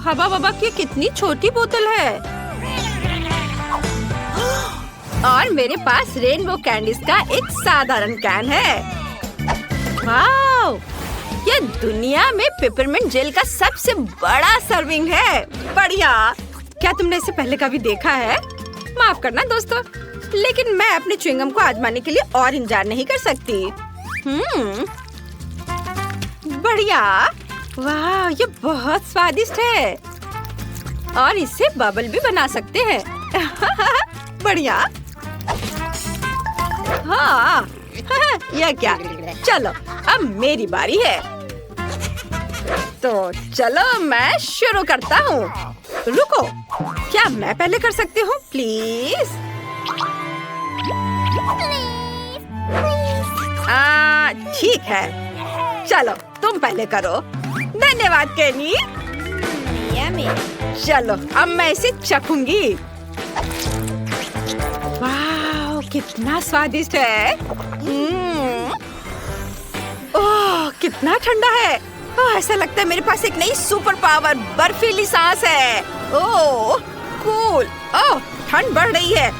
हवा वबा की कितनी छोटी बोतल है। और मेरे पास रेनबो कैंडीज का एक साधारण कैन है। वाओ! ये दुनिया में पेपरमिंट जेल का सबसे बड़ा सर्विंग है। बढ़िया। क्या तुमने इसे पहले कभी देखा है? माफ करना दोस्तों, लेकिन मैं अपने च्युइंगम को आजमाने के लिए और इंतजार नहीं कर सकती। बढ़िया। वाह, ये बहुत स्वादिष्ट है। और इससे बबल भी बना सकते हैं। बढ़िया। हाँ। यह क्या? चलो, अब मेरी बारी है। तो चलो मैं शुरू करता हूँ। रुको, क्या मैं पहले कर सकती हूँ प्लीज? ठीक है, चलो तुम पहले करो। धन्यवाद केनी। चलो अब मैं इसे चखूंगी। वाह, कितना स्वादिष्ट है। ओह, कितना ठंडा है। ओह, ऐसा लगता है मेरे पास एक नई सुपर पावर बर्फीली सांस है। ओह कूल। ओह, ठंड बढ़ रही है।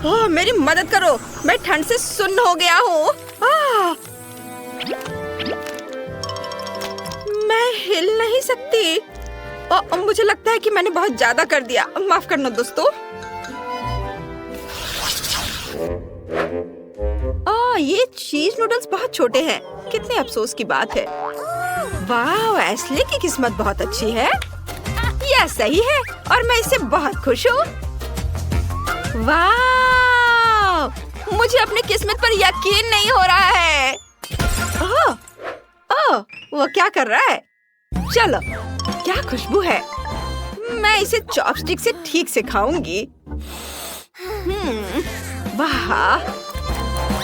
ओह, मेरी मदद करो, मैं ठंड से सुन्न हो गया हूँ। मैं हिल नहीं सकती। मुझे लगता है कि मैंने बहुत ज्यादा कर दिया। माफ करना दोस्तों। ये चीज नूडल्स बहुत छोटे हैं। कितने अफसोस की बात है। वाह, एस्ले की किस्मत बहुत अच्छी है। यह सही है और मैं इससे बहुत खुश हूँ। वाह, मुझे अपनी किस्मत पर यकीन नहीं हो रहा है। वो क्या कर रहा है? चलो, क्या खुशबू है। मैं इसे चॉपस्टिक से ठीक से खाऊंगी। वाह,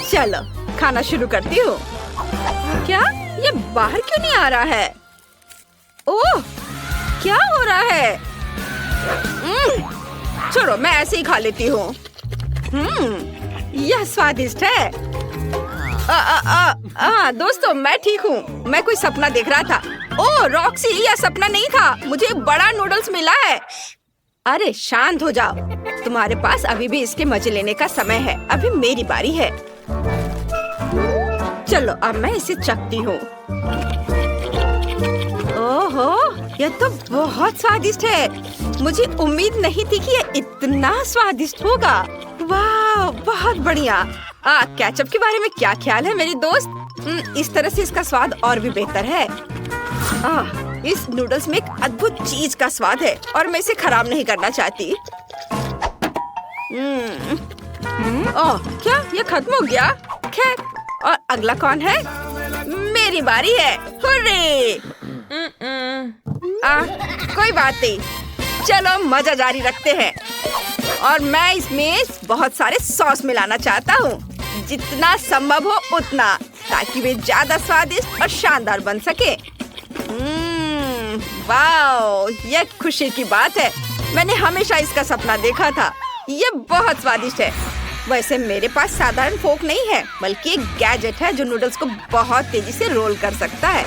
चलो खाना शुरू करती हूँ। क्या ये बाहर क्यों नहीं आ रहा है? ओह, क्या हो रहा है? छोड़ो, मैं ऐसे ही खा लेती हूँ। यह स्वादिष्ट है। दोस्तों, मैं ठीक हूँ। मैं कोई सपना देख रहा था। ओह रॉक्सी, यह सपना नहीं था। मुझे बड़ा नूडल्स मिला है। अरे शांत हो जाओ। तुम्हारे पास अभी भी इसके मजे लेने का समय है। अभी मेरी बारी है। चलो अब मैं इसे चखती हूँ। ओहो, यह तो बहुत स्वादिष्ट है। मुझे उम्मीद नहीं थी कि यह इतना स्वादिष्ट होगा। वाह, बहुत बढ़िया। केचप के बारे में क्या ख्याल है मेरी दोस्त? इस तरह से इसका स्वाद और भी बेहतर है। इस नूडल्स में एक अद्भुत चीज का स्वाद है और मैं इसे खराब नहीं करना चाहती। क्या ये खत्म हो गया? खैर, और अगला कौन है? मेरी बारी है। हुर्रे! कोई बात नहीं, चलो मजा जारी रखते हैं। और मैं इसमें बहुत सारे सॉस मिलाना चाहता हूँ, जितना संभव हो उतना, ताकि वे ज्यादा स्वादिष्ट और शानदार बन सके। वाओ, यह खुशी की बात है। मैंने हमेशा इसका सपना देखा था। ये बहुत स्वादिष्ट है। वैसे मेरे पास साधारण फोक नहीं है, बल्कि एक गैजेट है जो नूडल्स को बहुत तेजी से रोल कर सकता है।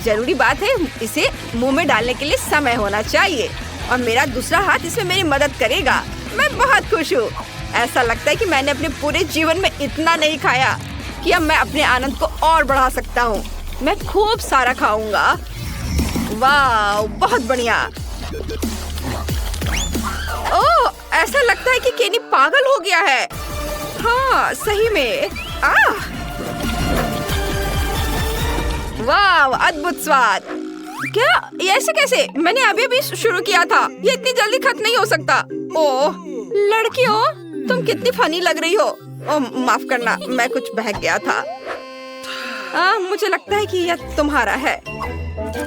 जरूरी बात है, इसे मुंह में डालने के लिए समय होना चाहिए और मेरा दूसरा हाथ इसमें मेरी मदद करेगा। मैं बहुत खुश हूँ। ऐसा लगता है कि मैंने अपने पूरे जीवन में इतना नहीं खाया कि अब मैं अपने आनंद को और बढ़ा सकता हूँ। मैं खूब सारा खाऊंगा। वाह, बहुत बढ़िया। ओह, ऐसा लगता है कि केनी पागल हो गया है। हाँ, सही में। वाह, अद्भुत स्वाद। क्या ये ऐसे कैसे? मैंने अभी अभी शुरू किया था। ये इतनी जल्दी खत्म नहीं हो सकता। ओह लड़कियों, तुम कितनी फनी लग रही हो। ओह माफ करना, मैं कुछ बहक गया था। मुझे लगता है कि यह तुम्हारा है।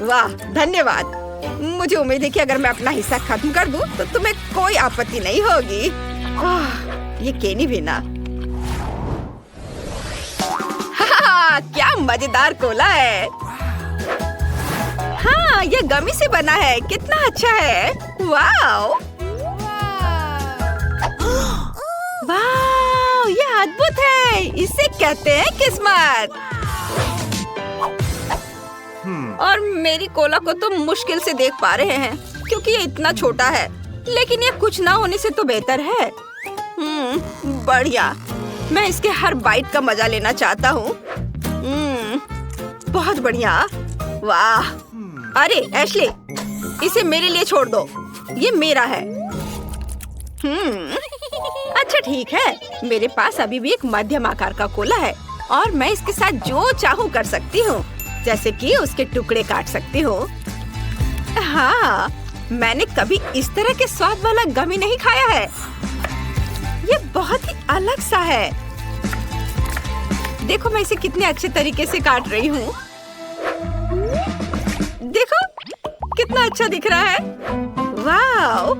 वाह, धन्यवाद। मुझे उम्मीद है कि अगर मैं अपना हिस्सा खत्म कर दूं, तो तुम्हें कोई आपत्ति नहीं होगी। ये केनी भी ना। क्या मजेदार कोला है। हाँ, ये गमी से बना है। कितना अच्छा है। वाओ, वाओ, ये अद्भुत है। इसे कहते हैं किस्मत। और मेरी कोला को तो मुश्किल से देख पा रहे हैं क्योंकि ये इतना छोटा है। लेकिन ये कुछ ना होने से तो बेहतर है। बढ़िया, मैं इसके हर बाइट का मजा लेना चाहता हूँ। बहुत बढ़िया, वाह। अरे एशली, इसे मेरे लिए छोड़ दो, ये मेरा है। अच्छा ठीक है, मेरे पास अभी भी एक मध्यम आकार का कोला है और मैं इसके साथ जो चाहूँ कर सकती हूँ, जैसे कि उसके टुकड़े काट सकती हूँ। हाँ, मैंने कभी इस तरह के स्वाद वाला गमी नहीं खाया है। ये बहुत ही अलग सा है। देखो मैं इसे कितने अच्छे तरीके से काट रही हूँ। देखो कितना अच्छा दिख रहा है। वाव,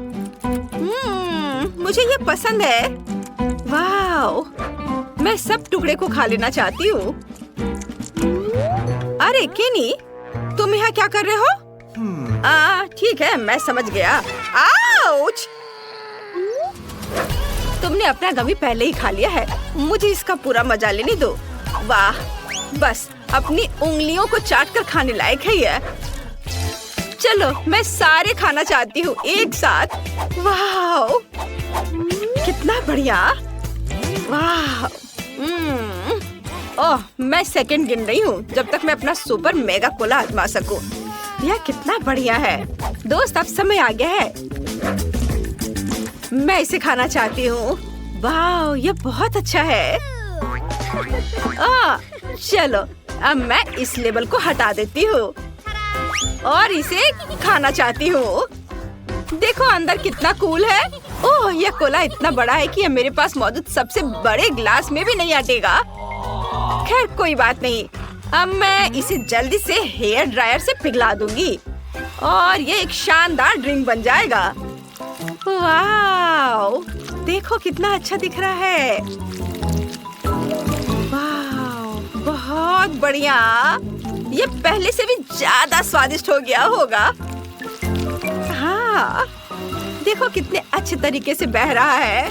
मुझे ये पसंद है। वाव, मैं सब टुकड़े को खा लेना चाहती हूँ। अरे केनी, तुम यहाँ क्या कर रहे हो? ठीक है, मैं समझ गया। आउच! तुमने अपना गमी पहले ही खा लिया है। मुझे इसका पूरा मजा लेने दो। वाह, बस अपनी उंगलियों को चाट कर खाने लायक है ये। चलो, मैं सारे खाना चाहती हूँ एक साथ। वाह, कितना बढ़िया। वाह, ओह, मैं सेकंड गिन रही हूँ जब तक मैं अपना सुपर मेगा कोला आजमा सकूं। यह कितना बढ़िया है। दोस्त, अब समय आ गया है। मैं इसे खाना चाहती हूँ। वाह, ये बहुत अच्छा है। चलो, अब मैं इस लेबल को हटा देती हूँ और इसे खाना चाहती हूँ। देखो अंदर कितना कूल है। ओह, यह कोला इतना बड़ा है कि यह मेरे पास मौजूद सबसे बड़े ग्लास में भी नहीं अटेगा। खैर कोई बात नहीं, अब मैं इसे जल्दी से हेयर ड्रायर से पिघला दूंगी और ये एक शानदार ड्रिंक बन जाएगा। वाव, देखो कितना अच्छा दिख रहा है। वाव, बहुत बढ़िया। ये पहले से भी ज्यादा स्वादिष्ट हो गया होगा। हाँ, देखो कितने अच्छे तरीके से बह रहा है।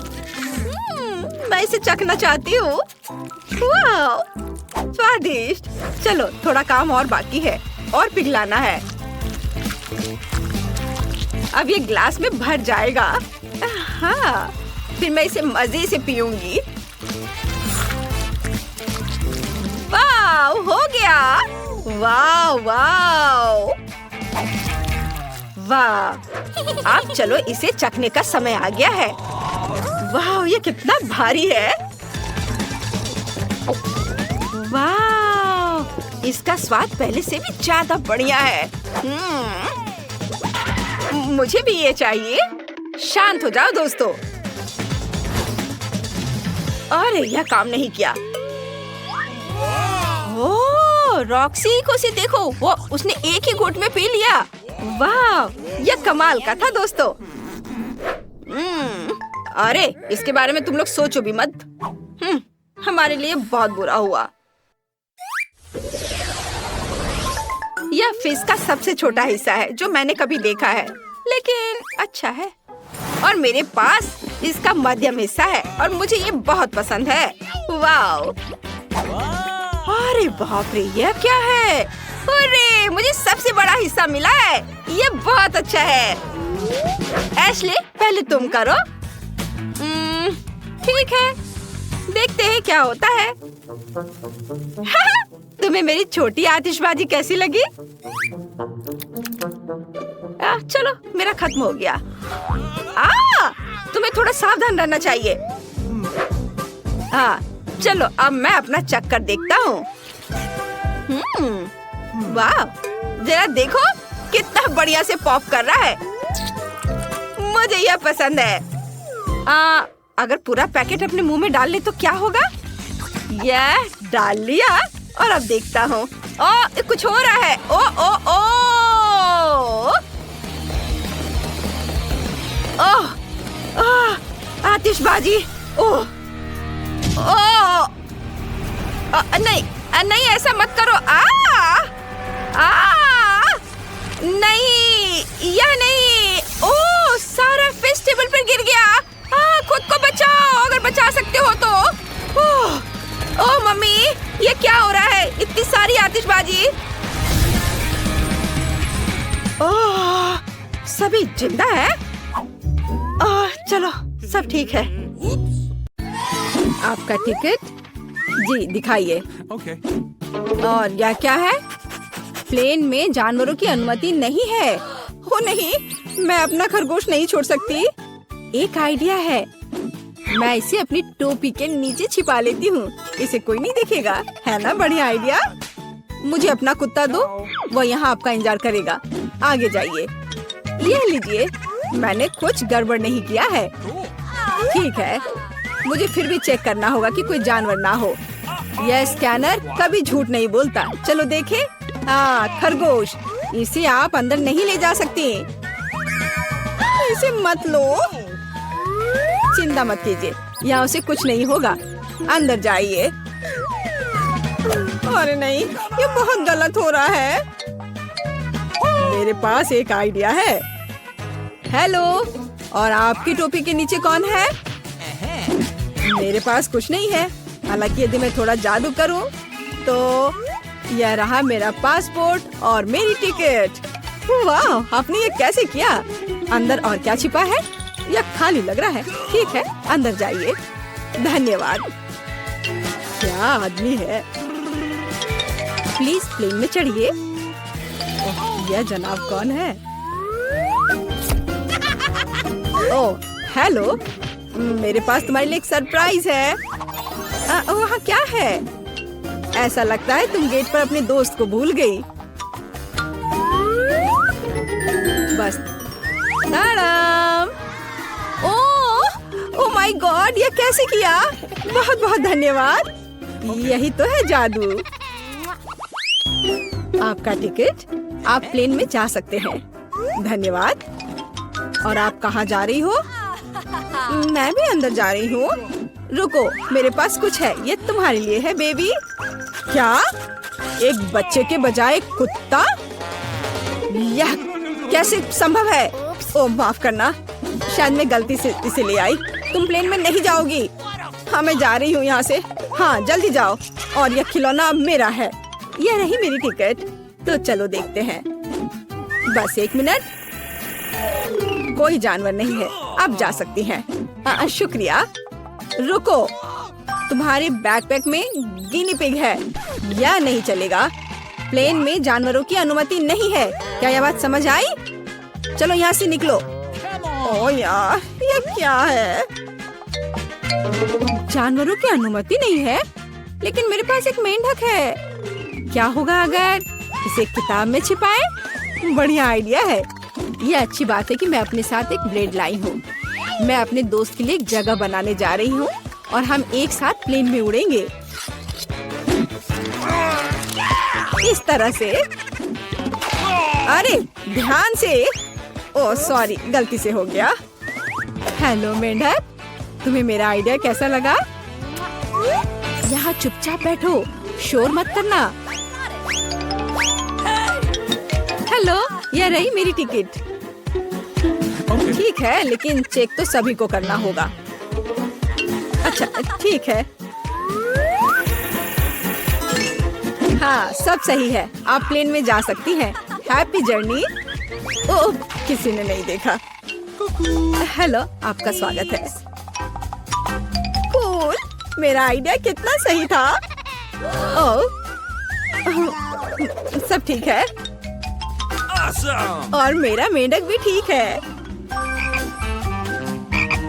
मैं इसे चखना चाहती हूँ। वाव, स्वादिष्ट। चलो, थोड़ा काम और बाकी है और पिघलाना है। अब ये ग्लास में भर जाएगा। हाँ, फिर मैं इसे मजे से पीऊंगी। वाव, हो गया। वाव वाव वाह, अब चलो इसे चखने का समय आ गया है। वाह, ये कितना भारी है। वाह, इसका स्वाद पहले से भी ज्यादा बढ़िया है। मुझे भी ये चाहिए। शांत हो जाओ दोस्तों। अरे, यह काम नहीं किया। ओह, रॉक्सी को से देखो, वो उसने एक ही घूंट में पी लिया। वाह, यह कमाल का था दोस्तों। अरे, इसके बारे में तुम लोग सोचो भी मत। हमारे लिए बहुत बुरा हुआ। यह फिश का सबसे छोटा हिस्सा है जो मैंने कभी देखा है, लेकिन अच्छा है। और मेरे पास इसका मध्यम हिस्सा है और मुझे ये बहुत पसंद है। वाह, अरे बाप रे, यह क्या है? अरे, मुझे सबसे बड़ा हिस्सा मिला है। ये बहुत अच्छा है। एशली, पहले तुम करो। ठीक है, देखते हैं क्या होता है। तुम्हें मेरी छोटी आतिशबाजी कैसी लगी? चलो, मेरा खत्म हो गया। तुम्हें थोड़ा सावधान रहना चाहिए। हाँ, चलो अब मैं अपना चक्कर देखता हूँ। वाह, जरा देखो कितना बढ़िया से पॉप कर रहा है। मुझे यह पसंद है। अगर पूरा पैकेट अपने मुंह में डाल ले तो क्या होगा? यह डाल लिया और अब देखता हूँ। कुछ हो रहा है। ओ ओ ओ ओह, आतिशबाजी। ओह, नहीं नहीं, ऐसा मत करो। नहीं, यह नहीं। ओह, सारा फिश टेबल पर गिर गया। खुद को बचाओ अगर बचा सकते हो तो। ओह मम्मी, ये क्या हो रहा है? इतनी सारी आतिशबाजी। ओह, सभी जिंदा है। चलो सब ठीक है। आपका टिकट जी दिखाइए। और यह क्या है? प्लेन में जानवरों की अनुमति नहीं है। हो नहीं, मैं अपना खरगोश नहीं छोड़ सकती। एक आइडिया है, मैं इसे अपनी टोपी के नीचे छिपा लेती हूँ। इसे कोई नहीं देखेगा, है ना? बढ़िया आइडिया। मुझे अपना कुत्ता दो, वो यहाँ आपका इंतजार करेगा। आगे जाइए। यह लीजिए, मैंने कुछ गड़बड़ नहीं किया है। ठीक है, मुझे फिर भी चेक करना होगा कि कोई जानवर ना हो। यह स्कैनर कभी झूठ नहीं बोलता। चलो देखें। हाँ, खरगोश। इसे आप अंदर नहीं ले जा सकती। इसे मत लो। चिंता मत कीजिए, यहाँ उसे कुछ नहीं होगा। अंदर जाइए। अरे नहीं, ये बहुत गलत हो रहा है। मेरे पास एक आइडिया है। हेलो, और आपकी टोपी के नीचे कौन है? मेरे पास कुछ नहीं है। हालांकि यदि मैं थोड़ा जादू करूं, तो यह रहा मेरा पासपोर्ट और मेरी टिकट। वाह, आपने ये कैसे किया? अंदर और क्या छिपा है? यह खाली लग रहा है। ठीक है, अंदर जाइए। धन्यवाद। क्या आदमी है। प्लीज प्लेन में चढ़िए। यह जनाब कौन है? ओह, हेलो। मेरे पास तुम्हारे लिए एक सरप्राइज है। वहाँ क्या है? ऐसा लगता है तुम गेट पर अपने दोस्त को भूल गई। बस। मैडम। ओह माय गॉड, ये कैसे किया? बहुत बहुत धन्यवाद। यही तो है जादू। आपका टिकट, आप प्लेन में जा सकते हैं। धन्यवाद। और आप कहाँ जा रही हो? मैं भी अंदर जा रही हूँ। रुको, मेरे पास कुछ है। ये तुम्हारे लिए है बेबी। क्या? एक बच्चे के बजाय कुत्ता? यह कैसे संभव है? ओह माफ करना, शायद मैं गलती से इसे ले आई। तुम प्लेन में नहीं जाओगी। हाँ, मैं जा रही हूँ यहाँ से। हाँ, जल्दी जाओ। और यह खिलौना अब मेरा है। यह रही मेरी टिकट। तो चलो देखते हैं। बस एक मिनट। कोई जानवर नहीं है, आप जा सकती हैं। शुक्रिया। रुको, तुम्हारे बैकपैक में गिनी पिग है। यह नहीं चलेगा। प्लेन में जानवरों की अनुमति नहीं है। क्या यह बात समझ आई? चलो यहाँ से निकलो। ओह यार, ये क्या है? जानवरों की अनुमति नहीं है, लेकिन मेरे पास एक मेंढक है। क्या होगा अगर इसे किताब में छिपाएं? बढ़िया आइडिया है। ये अच्छी बात है कि मैं अपने साथ एक ब्लेड लाई हूँ। मैं अपने दोस्त के लिए एक जगह बनाने जा रही हूँ और हम एक साथ प्लेन में उड़ेंगे। इस तरह से। अरे ध्यान से। ओह सॉरी, गलती से हो गया। हेलो मेंढक, तुम्हें मेरा आइडिया कैसा लगा? यहाँ चुपचाप बैठो, शोर मत करना। हेलो, यह रही मेरी टिकट। ठीक है, लेकिन चेक तो सभी को करना होगा। अच्छा ठीक है। हाँ, सब सही है। आप प्लेन में जा सकती हैं। Happy journey. ओह, किसी ने नहीं देखा। हेलो, आपका स्वागत है। कूल, मेरा आइडिया कितना सही था। ओह, सब ठीक है। और मेरा मेंढक भी ठीक है।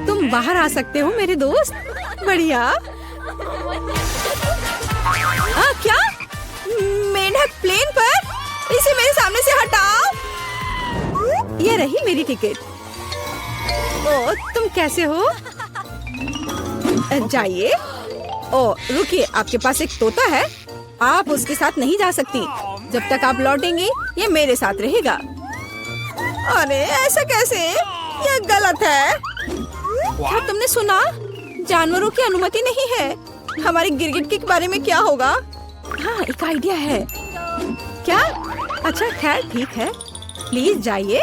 तुम बाहर आ सकते हो मेरे दोस्त। बढ़िया। क्या? मेंढक प्लेन पर? इसे मेरे सामने से हटाओ। ये रही मेरी टिकट। ओह, तुम कैसे हो? जाइए। ओह रुकिए, आपके पास एक तोता है। आप उसके साथ नहीं जा सकती। जब तक आप लौटेंगी, ये मेरे साथ रहेगा। अरे ऐसा कैसे? ये गलत है। क्या तुमने सुना? जानवरों की अनुमति नहीं है। हमारे गिरगिट के बारे में क्या होगा? हाँ, एक आइडिया है। क्या? अच्छा खैर ठीक है, प्लीज जाइए।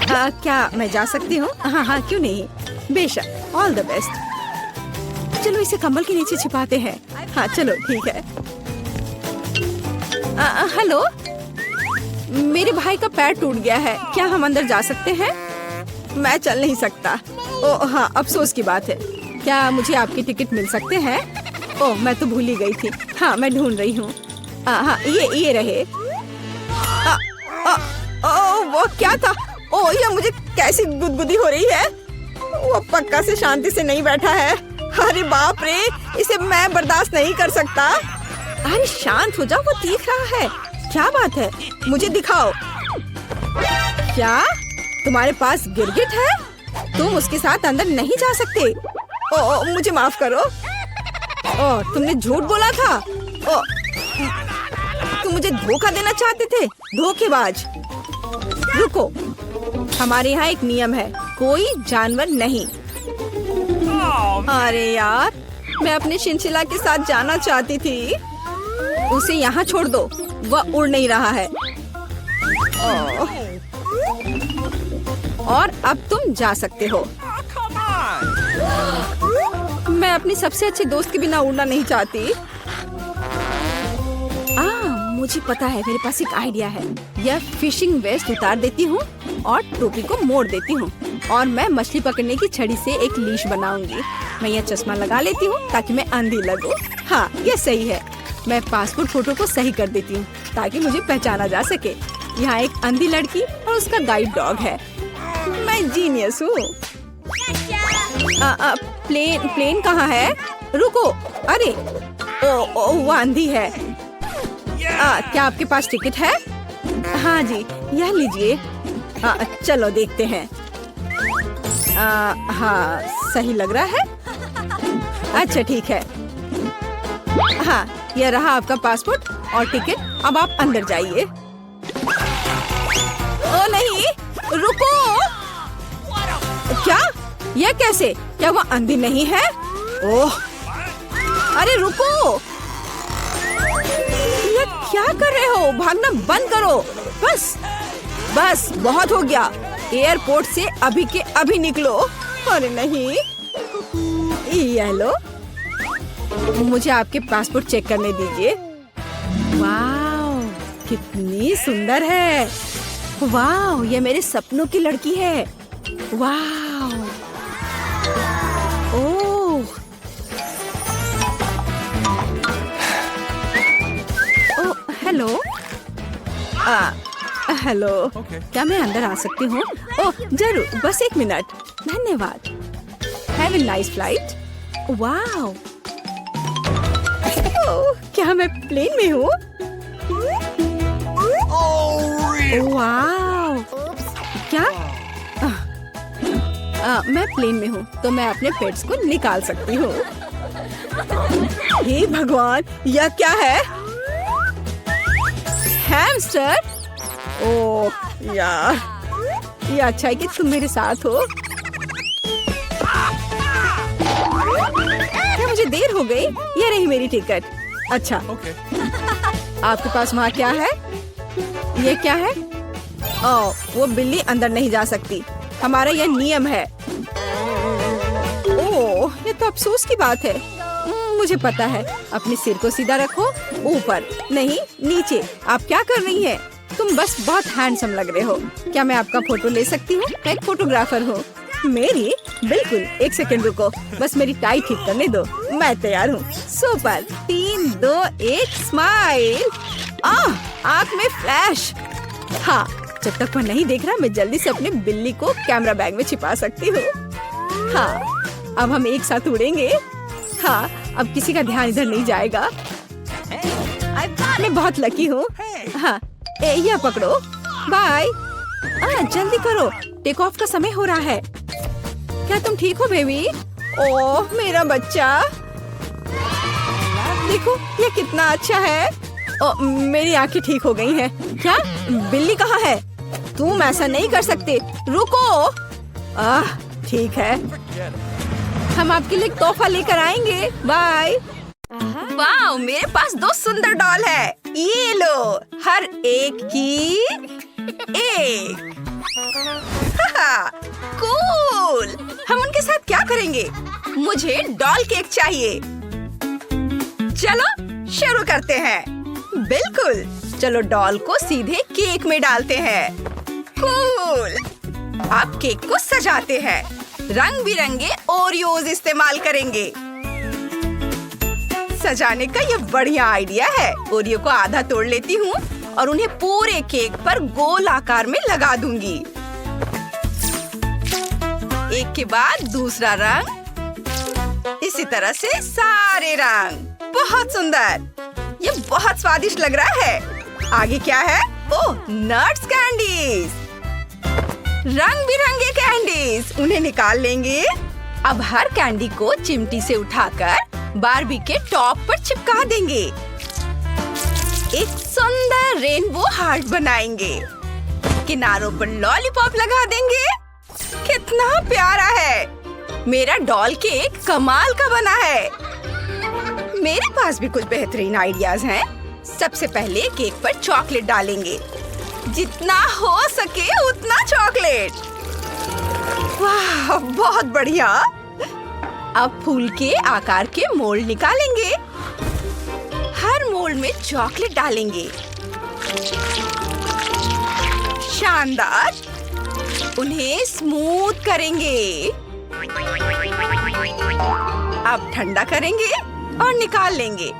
क्या मैं जा सकती हूँ? हाँ हाँ, क्यों नहीं, बेशक। All the best. चलो इसे कंबल के नीचे छिपाते हैं। हाँ चलो ठीक है। हेलो, मेरे भाई का पैर टूट गया है, क्या हम अंदर जा सकते हैं? मैं चल नहीं सकता। ओह हाँ, अफसोस की बात है। क्या मुझे आपकी टिकट मिल सकते हैं? ओह मैं तो भूल ही गई थी। हाँ मैं ढूंढ रही हूँ। हाँ ये रहे। वो क्या था? ओह ये मुझे कैसी गुदगुदी हो रही है। वो पक्का से शांति से नहीं बैठा है। अरे बाप रे, इसे मैं बर्दाश्त नहीं कर सकता। अरे शांत हो जाओ, वो देख रहा है। क्या बात है, मुझे दिखाओ। क्या तुम्हारे पास गिरगिट है? तुम उसके साथ अंदर नहीं जा सकते। ओ मुझे माफ करो। ओ तुमने झूठ बोला था। ओ तुम मुझे धोखा देना चाहते थे, धोखेबाज। रुको, हमारे यहाँ एक नियम है, कोई जानवर नहीं। अरे यार, मैं अपने शिनशिला के साथ जाना चाहती थी। उसे यहाँ छोड़ दो, वह उड़ नहीं रहा है। और अब तुम जा सकते हो। मैं अपनी सबसे अच्छे दोस्त के बिना उड़ना नहीं चाहती। मुझे पता है, मेरे पास एक आइडिया है। यह फिशिंग वेस्ट उतार देती हूँ और टोपी को मोड़ देती हूँ और मैं मछली पकड़ने की छड़ी से एक लीश बनाऊंगी। मैं यह चश्मा लगा लेती हूँ ताकि मैं अंधी लगूं। हाँ यह सही है। मैं पासपोर्ट फोटो को सही कर देती हूँ ताकि मुझे पहचाना जा सके। यहाँ एक अंधी लड़की और उसका गाइड डॉग है। मैं जीनियस हूँ। प्लेन कहाँ है? रुको, अरे ओ वो अंधी है। क्या आपके पास टिकट है? हाँ जी, यह लीजिए। चलो देखते हैं। हाँ सही लग रहा है। अच्छा ठीक है। हाँ यह रहा आपका पासपोर्ट और टिकट। अब आप अंदर जाइए। ओ नहीं, रुको। क्या? यह कैसे? क्या वो अंधी नहीं है? ओह अरे रुको, ये क्या कर रहे हो? भागना बंद करो। बस बहुत हो गया। एयरपोर्ट से अभी के अभी निकलो। अरे नहीं, ये लो, मुझे आपके पासपोर्ट चेक करने दीजिए। वाह कितनी सुंदर है। वाह ये मेरे सपनों की लड़की है। वाह ओह हेलो। हेलो क्या मैं अंदर आ सकती हूँ? ओह जरूर, बस 1 मिनट। धन्यवाद। Have a nice flight. वाह क्या मैं प्लेन में हूँ? वाह क्या? मैं प्लेन में हूँ तो मैं अपने पेट्स को निकाल सकती हूँ। हे भगवान, यह क्या है? हैमस्टर? ओह यार, ये अच्छा है कि तुम मेरे साथ हो। क्या मुझे देर हो गई? ये रही मेरी टिकट। अच्छा आपके पास वहाँ क्या है? ये क्या है? ओह वो बिल्ली अंदर नहीं जा सकती, हमारा यह नियम है। ओह ये तो अफसोस की बात है। मुझे पता है। अपने सिर को सीधा रखो, ऊपर नहीं नीचे। आप क्या कर रही हैं? तुम बस बहुत हैंडसम लग रहे हो। क्या मैं आपका फोटो ले सकती हूँ? मैं एक फोटोग्राफर हूँ। मेरी? बिल्कुल, 1 सेकंड रुको, बस मेरी टाई ठीक करने दो। मैं तैयार हूँ। सुपर। 3, 2, 1 स्माइल। आँख में फ्लैश। हाँ जब तक वह नहीं देख रहा, मैं जल्दी से अपने बिल्ली को कैमरा बैग में छिपा सकती हूँ। हाँ अब हम एक साथ उड़ेंगे। हाँ अब किसी का ध्यान इधर नहीं जाएगा। मैं बहुत लकी हूँ। हाँ यह पकड़ो। बाय। जल्दी करो, टेक ऑफ का समय हो रहा है। क्या तुम ठीक हो बेबी? ओह मेरा बच्चा, देखो ये कितना अच्छा है। ओह मेरी आंखें ठीक हो गई हैं। क्या बिल्ली कहाँ है? तुम ऐसा नहीं कर सकते, रुको। ठीक है, हम आपके लिए तोहफा लेकर आएंगे। बाय। वाह मेरे पास 2 सुंदर डॉल है। ये लो, हर एक की एक। कूल। हम उनके साथ क्या करेंगे? मुझे डॉल केक चाहिए। चलो शुरू करते हैं। बिल्कुल। चलो डॉल को सीधे केक में डालते हैं। कूल। अब केक को सजाते हैं। रंग बिरंगे ओरियोज इस्तेमाल करेंगे। सजाने का ये बढ़िया आइडिया है। ओरियो को आधा तोड़ लेती हूँ और उन्हें पूरे केक पर गोल आकार में लगा दूंगी। एक के बाद दूसरा रंग। इसी तरह से सारे रंग। बहुत सुंदर। ये बहुत स्वादिष्ट लग रहा है। आगे क्या है? ओह, नट्स कैंडीज। रंग बिरंगे कैंडीज। उन्हें निकाल लेंगे। अब हर कैंडी को चिमटी से उठाकर बार्बी के टॉप पर चिपका देंगे। एक सुंदर रेनबो हार्ट बनाएंगे। किनारों पर लॉलीपॉप लगा देंगे। कितना प्यारा है। मेरा डॉल केक कमाल का बना है। मेरे पास भी कुछ बेहतरीन आइडियाज हैं। सबसे पहले केक पर चॉकलेट डालेंगे। जितना हो सके उतना चॉकलेट। वाह, बहुत बढ़िया। अब फूल के आकार के मोल्ड निकालेंगे। हर मोल्ड में चॉकलेट डालेंगे। शानदार। उन्हें स्मूथ करेंगे। अब ठंडा करेंगे और निकाल लेंगे।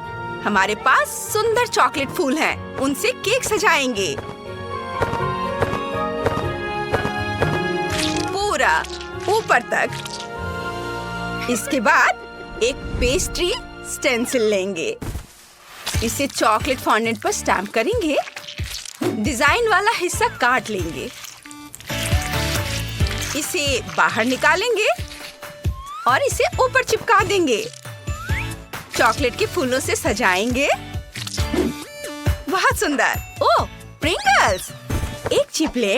हमारे पास सुंदर चॉकलेट फूल हैं। उनसे केक सजाएंगे। पूरा ऊपर तक। इसके बाद एक पेस्ट्री स्टेंसिल लेंगे। इसे चॉकलेट फॉन्डेंट पर स्टैम्प करेंगे। डिजाइन वाला हिस्सा काट लेंगे। इसे बाहर निकालेंगे और इसे ऊपर चिपका देंगे। चॉकलेट के फूलों से सजाएंगे। बहुत सुंदर। ओह, प्रिंगल्स। एक चिप ले।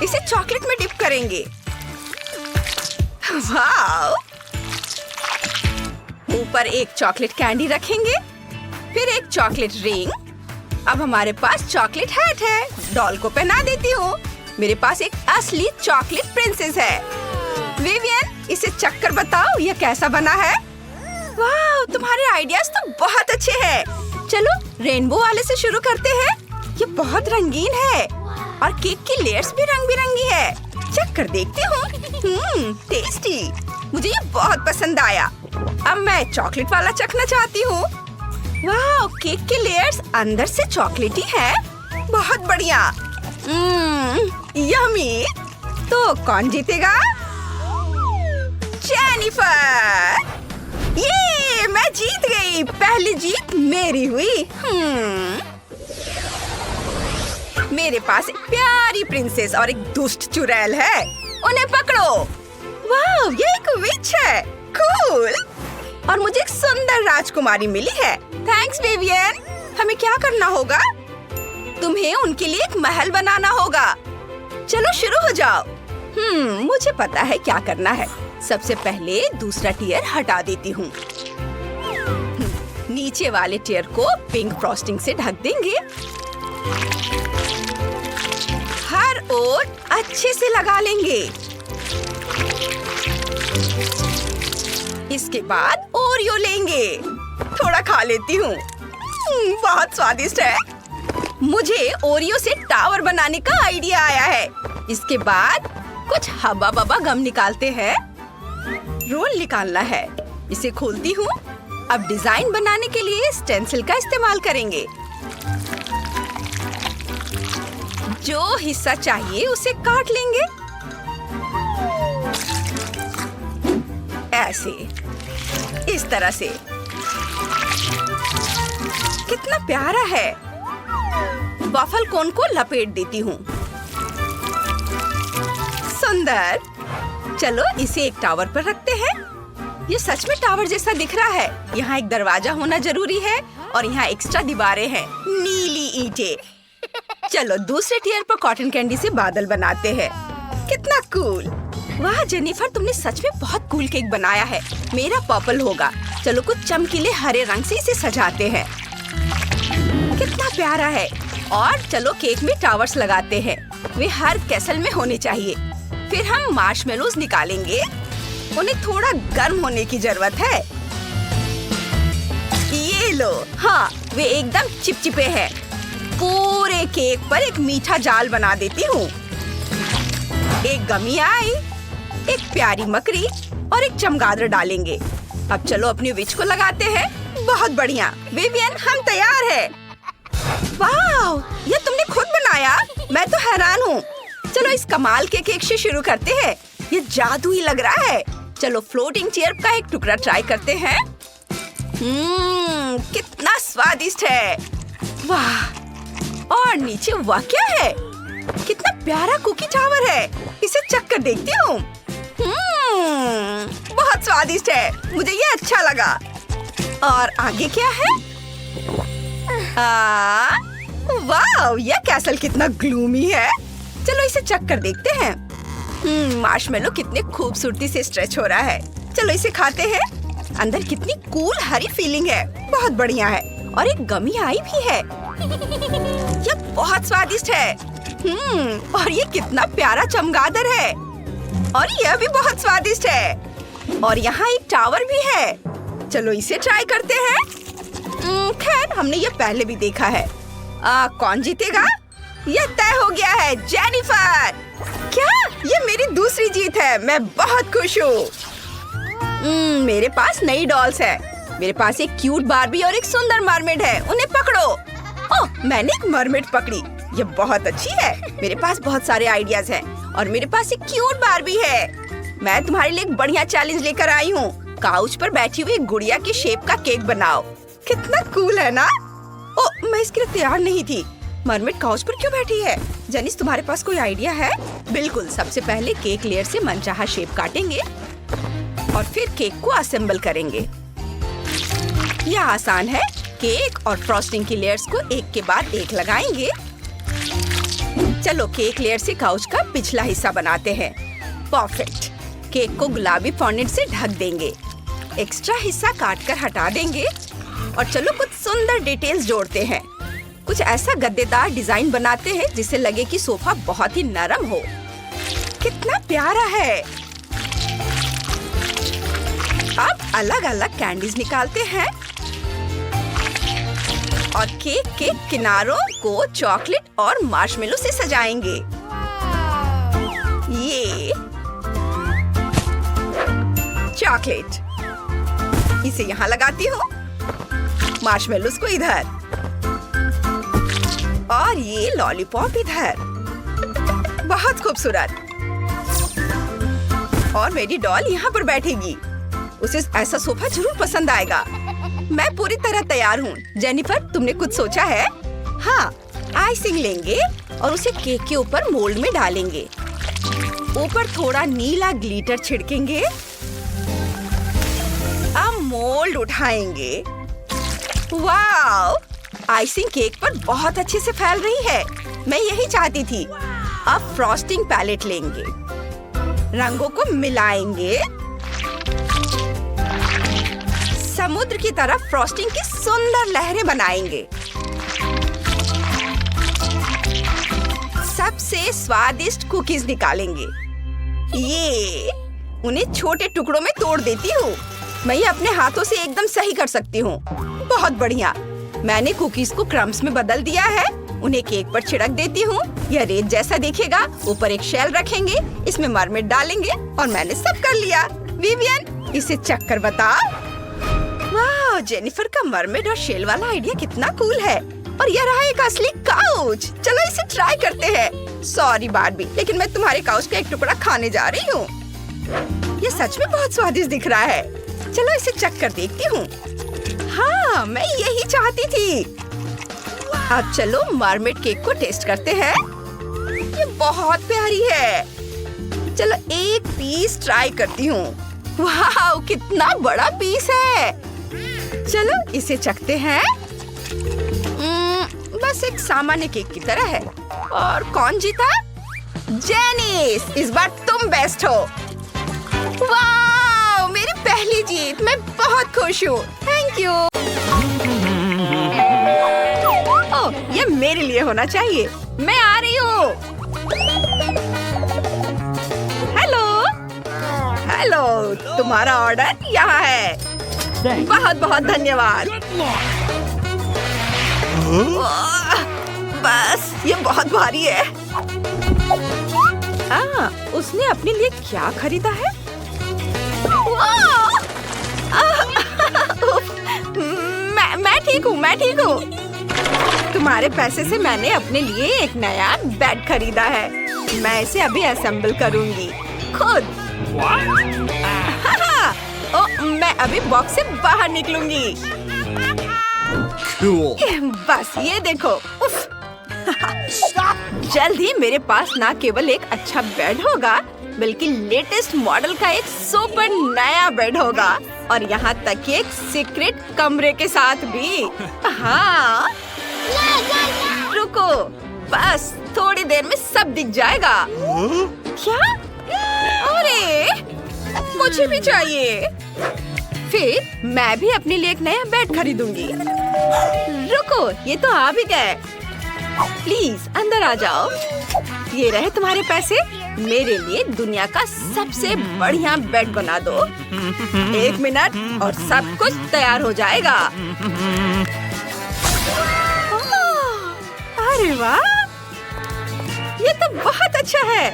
इसे चॉकलेट में डिप करेंगे। वाव। ऊपर एक चॉकलेट कैंडी रखेंगे। फिर एक चॉकलेट रिंग। अब हमारे पास चॉकलेट हैट है। डॉल को पहना देती हूँ। मेरे पास एक असली चॉकलेट प्रिंसेस है। विवियन, इसे चक्कर बताओ ये कैसा बना है। वाह, तुम्हारे आइडियाज तो बहुत अच्छे हैं। चलो रेनबो वाले से शुरू करते हैं। ये बहुत रंगीन है और केक की लेयर्स भी रंग बिरंगी है। चेक कर देखती हूँ। टेस्टी। मुझे ये बहुत पसंद आया। अब मैं चॉकलेट वाला चखना चाहती हूँ। वाह, केक के लेयर्स अंदर से चॉकलेटी है। बहुत बढ़िया। यम्मी। तो कौन जीतेगा? जेनिफर। ये मैं जीत गई। पहली जीत मेरी हुई। मेरे पास एक प्यारी प्रिंसेस और एक दुष्ट चुड़ैल है। उन्हें पकड़ो। वाह, ये एक विच है। कूल। और मुझे एक सुंदर राजकुमारी मिली है। Thanks Vivian. हमें क्या करना होगा? तुम्हें उनके लिए एक महल बनाना होगा। चलो शुरू हो जाओ। मुझे पता है क्या करना है। सबसे पहले दूसरा टियर हटा देती हूँ। नीचे वाले टियर को पिंक फ्रॉस्टिंग से ढक देंगे। हर ओर अच्छे से लगा लेंगे। इसके बाद ओरियो लेंगे। थोड़ा खा लेती हूँ। बहुत स्वादिष्ट है। मुझे ओरियो से टावर बनाने का आइडिया आया है। इसके बाद कुछ हब्बा बब्बा गम निकालते हैं। रोल निकालना है। इसे खोलती हूँ। अब डिजाइन बनाने के लिए स्टेंसिल का इस्तेमाल करेंगे। जो हिस्सा चाहिए उसे काट लेंगे। ऐसे, इस तरह से। कितना प्यारा है। वॉफल कोन को लपेट देती हूँ। सुंदर। चलो इसे एक टावर पर रखते हैं। ये सच में टावर जैसा दिख रहा है। यहाँ एक दरवाजा होना जरूरी है और यहाँ एक्स्ट्रा दीवारें हैं। नीली ईंटें। चलो दूसरे टियर पर कॉटन कैंडी से बादल बनाते हैं। कितना कूल। वाह जेनिफर, तुमने सच में बहुत कूल केक बनाया है। मेरा पर्पल होगा। चलो कुछ चमकीले हरे रंग से इसे सजाते हैं। कितना प्यारा है। और चलो केक में टावर्स लगाते हैं। वे हर कैसल में होने चाहिए। फिर हम मार्शमेलोज निकालेंगे। उन्हें थोड़ा गर्म होने की जरूरत है। ये लो। हाँ, वे एकदम चिपचिपे हैं। पूरे केक पर एक मीठा जाल बना देती हूँ। एक गमी आई, एक प्यारी मकड़ी और एक चमगादड़ डालेंगे। अब चलो अपनी विच को लगाते हैं। बहुत बढ़िया विवियन, हम तैयार है। वाह, ये तुमने खुद बनाया? मैं तो हैरान हूँ। चलो इस कमाल के केक से शुरू करते हैं। ये जादू ही लग रहा है। चलो फ्लोटिंग चेयर का एक टुकड़ा ट्राई करते हैं। कितना स्वादिष्ट है। वाह, और नीचे वाह क्या है? कितना प्यारा कुकी टावर है। इसे चख कर देखती हूँ। बहुत स्वादिष्ट है, मुझे ये अच्छा लगा। और आगे क्या है? वाह, यह कैसल कितना ग्लूमी है। चलो इसे चख कर देखते हैं। मार्शमेलो कितने खूबसूरती से स्ट्रेच हो रहा है। चलो इसे खाते हैं। अंदर कितनी कूल हरी फीलिंग है। बहुत बढ़िया है। और एक गमी आई भी है। यह बहुत स्वादिष्ट है। और ये कितना प्यारा चमगादड़ है। और यह भी बहुत स्वादिष्ट है। और यहाँ एक टावर भी है। चलो इसे ट्राई करते हैं। खैर, हमने ये पहले भी देखा है। कौन जीतेगा? यह तय हो गया है, जेनिफर। क्या? ये मेरी दूसरी जीत है। मैं बहुत खुश हूँ। मेरे पास नई डॉल्स है। मेरे पास एक क्यूट बार्बी और एक सुंदर मरमेड है। उन्हें पकड़ो। ओह, मैंने एक मरमेड पकड़ी। ये बहुत अच्छी है। मेरे पास बहुत सारे आइडियाज हैं और मेरे पास एक क्यूट बार्बी है। मैं तुम्हारे लिए एक बढ़िया चैलेंज लेकर आई हूँ। काउच पर बैठी हुई गुड़िया की शेप का केक बनाओ। कितना कूल है ना? ओह, मैं इसके लिए तैयार नहीं थी। मरमेड काउच पर क्यों बैठी है? जेनिस, तुम्हारे पास कोई आइडिया है? बिल्कुल, सबसे पहले केक लेयर से मनचाहा शेप काटेंगे और फिर केक को असेंबल करेंगे। यह आसान है। केक और फ्रॉस्टिंग की लेयर्स को एक के बाद एक लगाएंगे। चलो केक लेयर से काउच का पिछला हिस्सा बनाते हैं। परफेक्ट। केक को गुलाबी फॉन्डेंट से ढक देंगे। एक्स्ट्रा हिस्सा काट कर हटा देंगे। और चलो कुछ सुंदर डिटेल्स जोड़ते हैं। कुछ ऐसा गद्देदार डिजाइन बनाते हैं जिससे लगे कि सोफा बहुत ही नरम हो। कितना प्यारा है। अब अलग अलग कैंडीज निकालते हैं और केक के किनारों को चॉकलेट और मार्शमेलो से सजाएंगे। ये चॉकलेट, इसे यहाँ लगाती हूँ। मार्शमेलोस को इधर और ये लॉलीपॉप इधर। बहुत खूबसूरत। और मेरी डॉल यहाँ पर बैठेगी। उसे ऐसा सोफा जरूर पसंद आएगा। मैं पूरी तरह तैयार हूँ। जेनिफर, तुमने कुछ सोचा है? हाँ, आइसिंग लेंगे और उसे केक के ऊपर मोल्ड में डालेंगे। ऊपर थोड़ा नीला ग्लिटर छिड़केंगे। अब मोल्ड उठाएंगे। वाव! आइसिंग केक पर बहुत अच्छे से फैल रही है। मैं यही चाहती थी। अब फ्रॉस्टिंग पैलेट लेंगे, रंगों को मिलाएंगे। समुद्र की तरफ फ्रॉस्टिंग की सुंदर लहरें बनाएंगे। सबसे स्वादिष्ट कुकीज निकालेंगे। ये उन्हें छोटे टुकड़ों में तोड़ देती हूँ। मैं ये अपने हाथों से एकदम सही कर सकती हूँ। बहुत बढ़िया। मैंने कुकीज को क्रम्स में बदल दिया है। उन्हें केक पर छिड़क देती हूँ। यह रेत जैसा दिखेगा। ऊपर एक शेल रखेंगे, इसमें मरमेड डालेंगे और मैंने सब कर लिया। विवियन, इसे चख कर बता। वाह, जेनिफर का मरमेड और शेल वाला आइडिया कितना कूल है। और यह रहा एक असली काउच। चलो इसे ट्राई करते हैं। सॉरी बार्बी, लेकिन मैं तुम्हारे काउच का एक टुकड़ा खाने जा रही हूँ। यह सच में बहुत स्वादिष्ट दिख रहा है। चलो इसे चख कर देखती हूँ। हाँ, मैं यही चाहती थी। अब चलो मरमेड केक को टेस्ट करते हैं। ये बहुत प्यारी है। चलो एक पीस ट्राई करती हूँ। वाह, कितना बड़ा पीस है। चलो इसे चखते हैं। बस एक सामान्य केक की तरह है। और कौन जीता? जेनिस, इस बार तुम बेस्ट हो। वाह, मेरी पहली जीत। मैं बहुत खुश हूँ। Thank you. ओह, ये मेरे लिए होना चाहिए। मैं आ रही हूँ। हेलो हेलो, तुम्हारा ऑर्डर यहाँ है। बहुत बहुत धन्यवाद। बस ये बहुत भारी है। उसने अपने लिए क्या खरीदा है? मैं ठीक हूँ, मैं ठीक हूँ। तुम्हारे पैसे से मैंने अपने लिए एक नया बेड खरीदा है। मैं इसे अभी असेंबल करूँगी खुद। मैं अभी बॉक्स से बाहर निकलूंगी। बस ये देखो। उफ। जल्द ही मेरे पास ना केवल एक अच्छा बेड होगा बल्कि लेटेस्ट मॉडल का एक सुपर नया बेड होगा और यहाँ तक कि एक सीक्रेट कमरे के साथ भी। हाँ रुको, बस थोड़ी देर में सब दिख जाएगा। क्या? अरे मुझे भी चाहिए। फिर मैं भी अपने लिए एक नया बेड खरीदूंगी। रुको, ये तो आ भी गए। प्लीज अंदर आ जाओ। ये रहे तुम्हारे पैसे। मेरे लिए दुनिया का सबसे बढ़िया बेड बना दो। 1 मिनट और सब कुछ तैयार हो जाएगा। अरे वाह, ये तो बहुत अच्छा है।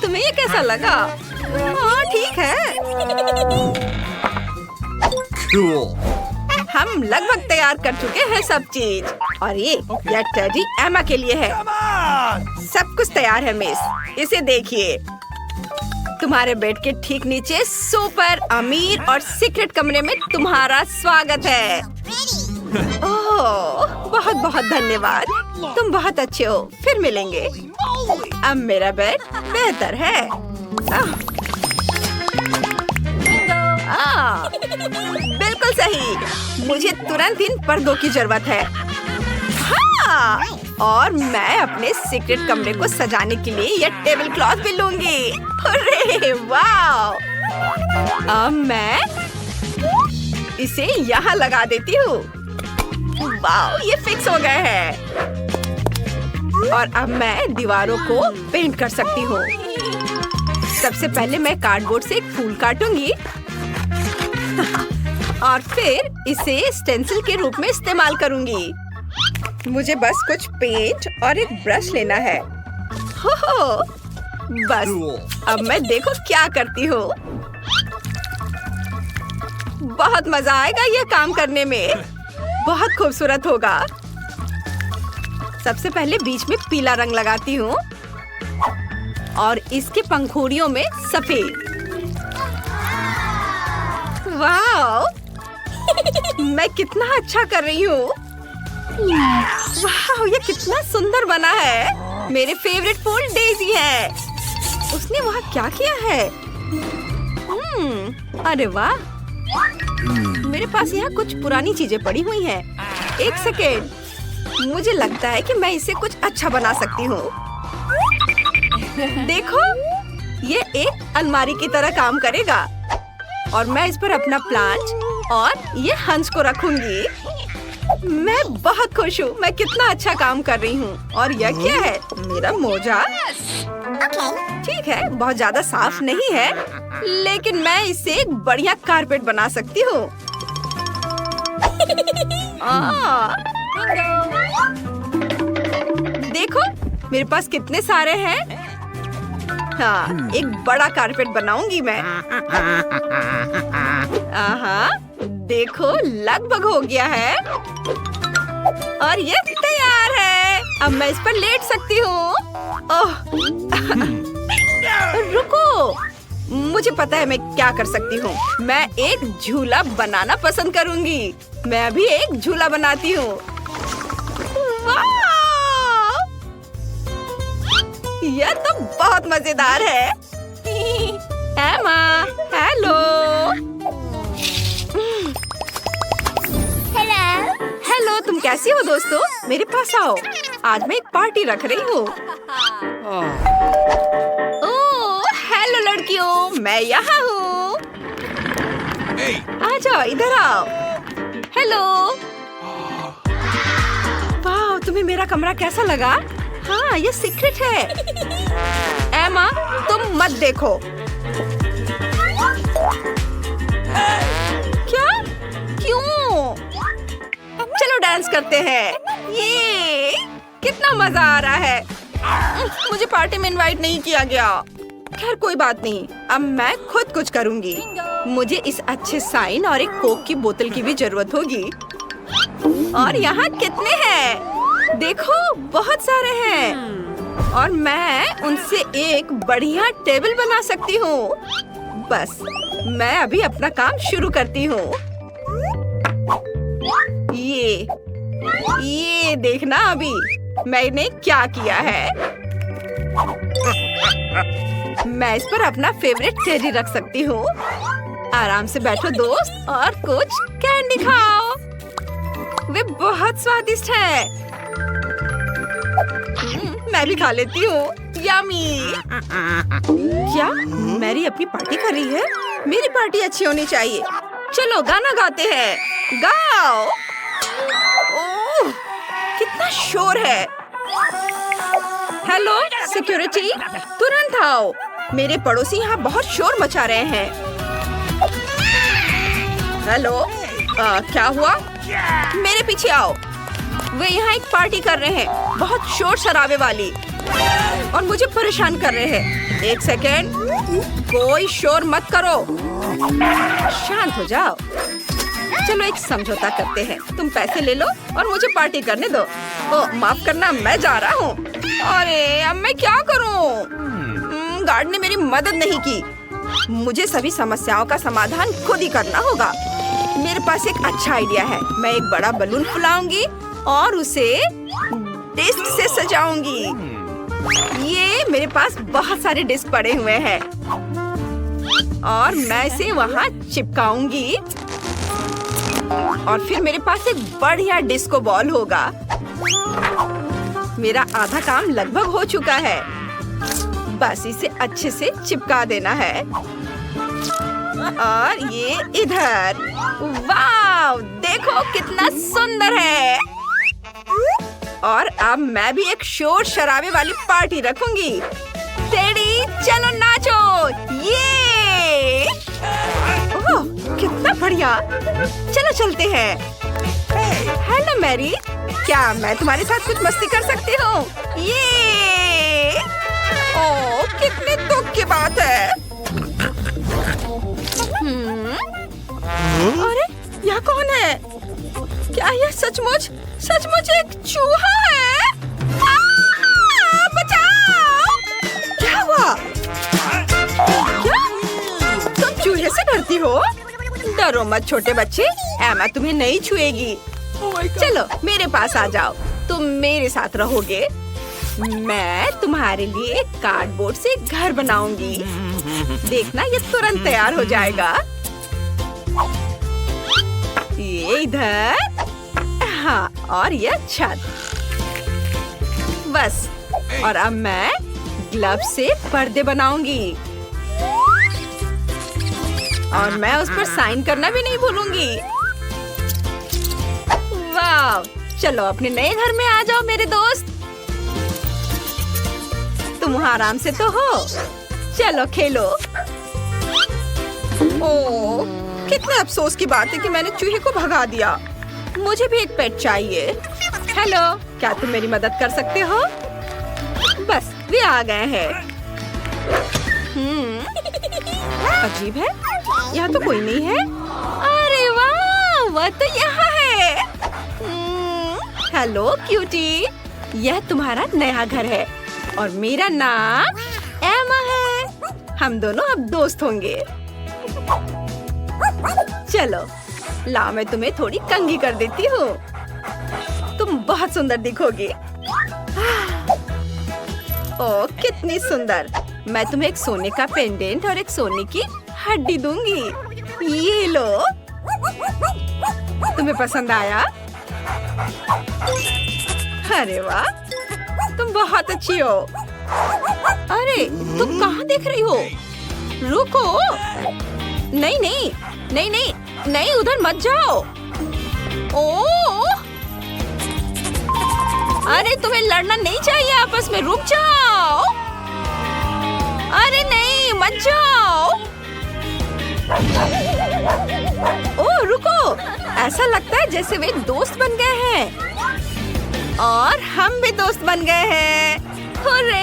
तुम्हें ये कैसा लगा? हाँ ठीक है। हम लगभग तैयार कर चुके हैं सब चीज। और ये टेडी एमा के लिए है। सब कुछ तैयार है मिस, इसे देखिए। तुम्हारे बेड के ठीक नीचे सुपर अमीर और सीक्रेट कमरे में तुम्हारा स्वागत है। ओह बहुत बहुत धन्यवाद, तुम बहुत अच्छे हो। फिर मिलेंगे। अब मेरा बेड बेहतर है। बिल्कुल सही। मुझे तुरंत इन पर्दों की जरूरत है। हाँ, और मैं अपने सीक्रेट कमरे को सजाने के लिए ये टेबल क्लॉथ भी लूंगी। अरे वाह! अब मैं इसे यहाँ लगा देती हूँ। वाह, ये फिक्स हो गए हैं। और अब मैं दीवारों को पेंट कर सकती हूँ। सबसे पहले मैं कार्डबोर्ड से एक फूल काटूंगी और फिर इसे स्टेंसिल के रूप में इस्तेमाल करूंगी। मुझे बस कुछ पेंट और एक ब्रश लेना है। हो बस अब मैं देखो क्या करती हूँ। बहुत मजा आएगा ये काम करने में। बहुत खूबसूरत होगा। सबसे पहले बीच में पीला रंग लगाती हूँ और इसके पंखुड़ियों में सफेद। वाह, मैं कितना अच्छा कर रही हूँ। वाह, ये कितना सुंदर बना है। मेरे फेवरेट फूल डेजी है। उसने वहाँ क्या किया है? अरे वाह, मेरे पास यहाँ कुछ पुरानी चीजें पड़ी हुई हैं। एक सेकेंड, मुझे लगता है कि मैं इसे कुछ अच्छा बना सकती हूँ। देखो, ये एक अलमारी की तरह काम करेगा और मैं इस पर अपना प्लांट और ये हंस को रखूंगी। मैं बहुत खुश हूँ। मैं कितना अच्छा काम कर रही हूँ। और यह क्या है? मेरा मोजा। ठीक है, बहुत ज्यादा साफ नहीं है, लेकिन मैं इससे एक बढ़िया कारपेट बना सकती हूँ। देखो, मेरे पास कितने सारे हैं। हाँ, एक बड़ा कारपेट बनाऊंगी मैं। देखो, लगभग हो गया है और ये तैयार है। अब मैं इस पर लेट सकती हूँ। रुको, मुझे पता है मैं क्या कर सकती हूँ। मैं एक झूला बनाना पसंद करूँगी। मैं अभी एक झूला बनाती हूँ। यह तो बहुत मजेदार है। एमा, हेलो। हेलो, तुम कैसी हो दोस्तों? मेरे पास आओ। आज मैं एक पार्टी रख रही हूँ। ओह, हेलो लड़कियों, मैं यहाँ हूँ। आ जाओ, इधर आओ। हेलो। वाह, तुम्हें मेरा कमरा कैसा लगा? हाँ, ये सीक्रेट है। एमा, तुम मत देखो। क्या? क्यों? चलो डांस करते हैं। ये कितना मजा आ रहा है। मुझे पार्टी में इनवाइट नहीं किया गया। खैर कोई बात नहीं, अब मैं खुद कुछ करूंगी। मुझे इस अच्छे साइन और एक कोक की बोतल की भी जरूरत होगी। और यहाँ कितने हैं? देखो बहुत सारे हैं और मैं उनसे एक बढ़िया टेबल बना सकती हूँ। बस मैं अभी अपना काम शुरू करती हूँ। ये देखना अभी मैंने क्या किया है। मैं इस पर अपना फेवरेट चेरी रख सकती हूँ। आराम से बैठो दोस्त और कुछ कैंडी खाओ। वे बहुत स्वादिष्ट है। मैं भी खा लेती हूँ। यम्मी। क्या मैरी अपनी पार्टी कर रही है? मेरी पार्टी अच्छी होनी चाहिए। चलो गाना गाते हैं। गाओ। ओह, कितना शोर है। हेलो सिक्योरिटी, तुरंत आओ। मेरे पड़ोसी यहाँ बहुत शोर मचा रहे हैं। हेलो, क्या हुआ? मेरे पीछे आओ। वे यहाँ एक पार्टी कर रहे हैं, बहुत शोर शराबे वाली, और मुझे परेशान कर रहे हैं। एक सेकेंड, कोई शोर मत करो। शांत हो जाओ। चलो एक समझौता करते हैं। तुम पैसे ले लो और मुझे पार्टी करने दो। ओह माफ करना, मैं जा रहा हूँ। अरे अब मैं क्या करूँ? गार्ड ने मेरी मदद नहीं की। मुझे सभी समस्याओं का समाधान खुद ही करना होगा। मेरे पास एक अच्छा आइडिया है। मैं एक बड़ा बलून फुलाऊंगी और उसे डिस्क से सजाऊंगी। ये मेरे पास बहुत सारे डिस्क पड़े हुए हैं और मैं इसे वहाँ चिपकाऊंगी और फिर मेरे पास एक बढ़िया डिस्को बॉल होगा। मेरा आधा काम लगभग हो चुका है। बस इसे अच्छे से चिपका देना है और ये इधर। वाव, देखो कितना सुंदर है। और अब मैं भी एक शोर शराबे वाली पार्टी रखूंगी। टेडी चलो नाचो। ये ओह कितना बढ़िया। चलो चलते हैं। हेलो मैरी, क्या मैं तुम्हारे साथ कुछ मस्ती कर सकती हूँ? ये ओह कितने दुख की बात है। अरे यहाँ कौन है? क्या यह सचमुच एक चूहा है? बचाओ! क्या हुआ? क्या तुम चूहे से डरती हो? डरो मत छोटे बच्चे, एमा तुम्हें नहीं छुएगी। चलो मेरे पास आ जाओ, तुम मेरे साथ रहोगे। मैं तुम्हारे लिए एक कार्डबोर्ड से घर बनाऊंगी। देखना ये तुरंत तैयार हो जाएगा। ये इधर, हाँ, और ये छत। बस, और अब मैं ग्लव से पर्दे बनाऊंगी और मैं उस पर साइन करना भी नहीं भूलूंगी। वाह, चलो अपने नए घर में आ जाओ मेरे दोस्त। तुम वहाँ आराम से तो हो। चलो खेलो। ओह, कितने अफसोस की बात है कि मैंने चूहे को भगा दिया। मुझे भी एक पेट चाहिए। हेलो, क्या तुम मेरी मदद कर सकते हो? बस वे आ गए हैं। अजीब है, यहाँ तो कोई नहीं है। अरे वाह, वह तो यहाँ है। हेलो क्यूटी, यह तुम्हारा नया घर है और मेरा नाम एमा है। हम दोनों अब दोस्त होंगे। चलो लाओ, मैं तुम्हें थोड़ी कंघी कर देती हूँ। तुम बहुत सुंदर दिखोगी। ओह कितनी सुंदर। मैं तुम्हें एक सोने का पेंडेंट और एक सोने की हड्डी दूंगी। ये लो। तुम्हें पसंद आया? अरे वाह, तुम बहुत अच्छी हो। अरे तुम कहाँ देख रही हो? रुको। नहीं नहीं नहीं नहीं नहीं, उधर मत जाओ। ओह, अरे तुम्हें लड़ना नहीं चाहिए आपस में। रुक जाओ। अरे नहीं, मत जाओ। ओह रुको, ऐसा लगता है जैसे वे दोस्त बन गए हैं। और हम भी दोस्त बन गए हैं। हुर्रे!